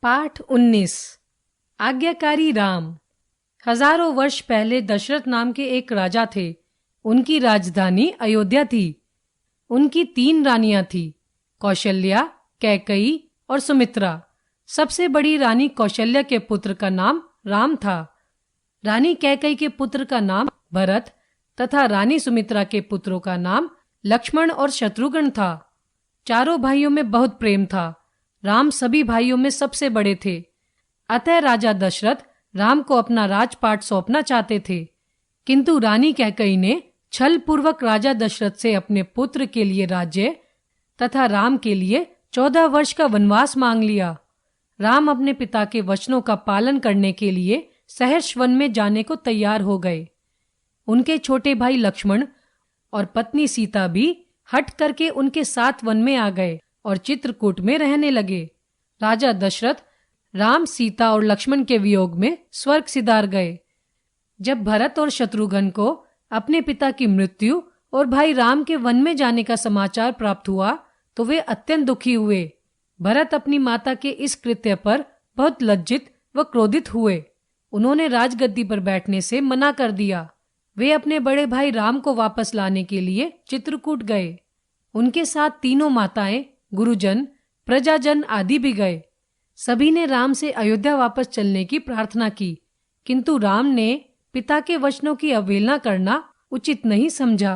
पाठ 19। आज्ञाकारी राम। हजारों वर्ष पहले दशरथ नाम के एक राजा थे। उनकी राजधानी अयोध्या थी। उनकी 3 रानियां थी, कौशल्या, कैकई और सुमित्रा। सबसे बड़ी रानी कौशल्या के पुत्र का नाम राम था। रानी कैकई के पुत्र का नाम भरत तथा रानी सुमित्रा के पुत्रों का नाम लक्ष्मण और शत्रुघ्न था। चारों भाइयों में बहुत प्रेम था। राम सभी भाइयों में सबसे बड़े थे। अतः राजा दशरथ राम को अपना राजपाट सौंपना चाहते थे, किंतु रानी कैकई ने छल पूर्वक राजा दशरथ से अपने पुत्र के लिए राज्य तथा राम के लिए 14 वर्ष का वनवास मांग लिया। राम अपने पिता के वचनों का पालन करने के लिए सहर्ष वन में जाने को तैयार हो गए। उनके छोटे भाई लक्ष्मण और पत्नी सीता भी हट करके उनके साथ वन में आ गए और चित्रकूट में रहने लगे। राजा दशरथ राम, सीता और लक्ष्मण के वियोग में स्वर्ग सिधार गए। जब भरत और शत्रुघ्न को अपने पिता की मृत्यु और भाई राम के वन में जाने का समाचार प्राप्त हुआ तो वे अत्यंत दुखी हुए। भरत अपनी माता के इस कृत्य पर बहुत लज्जित व क्रोधित हुए। उन्होंने राजगद्दी पर बैठने से मना कर दिया। वे अपने बड़े भाई राम को वापस लाने के लिए चित्रकूट गए। उनके साथ तीनों माताएं, गुरुजन, प्रजाजन आदि भी गए। सभी ने राम से अयोध्या वापस चलने की प्रार्थना की, किंतु राम ने पिता के वचनों की अवहेलना करना उचित नहीं समझा।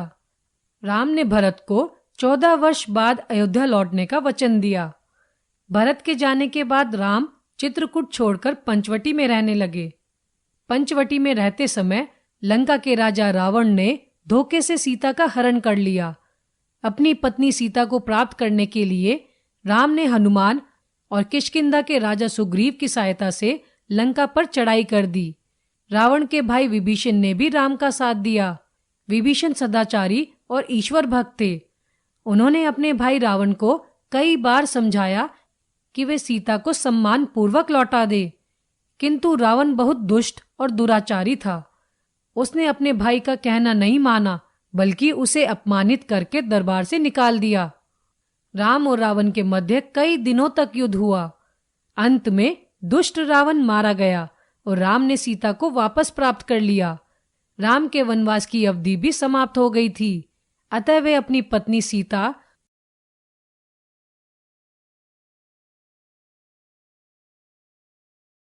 राम ने भरत को 14 वर्ष बाद अयोध्या लौटने का वचन दिया। भरत के जाने के बाद राम चित्रकूट छोड़कर पंचवटी में रहने लगे। पंचवटी में रहते समय लंका के राजा रावण ने धोखे से सीता का हरण कर लिया। अपनी पत्नी सीता को प्राप्त करने के लिए राम ने हनुमान और किष्किंधा के राजा सुग्रीव की सहायता से लंका पर चढ़ाई कर दी। रावण के भाई विभीषण ने भी राम का साथ दिया। विभीषण सदाचारी और ईश्वर भक्त थे। उन्होंने अपने भाई रावण को कई बार समझाया कि वे सीता को सम्मान पूर्वक लौटा दे, किंतु रावण बहुत दुष्ट और दुराचारी था। उसने अपने भाई का कहना नहीं माना, बल्कि उसे अपमानित करके दरबार से निकाल दिया। राम और रावण के मध्य कई दिनों तक युद्ध हुआ। अंत में दुष्ट रावण मारा गया और राम ने सीता को वापस प्राप्त कर लिया। राम के वनवास की अवधि भी समाप्त हो गई थी। अतः वे अपनी पत्नी सीता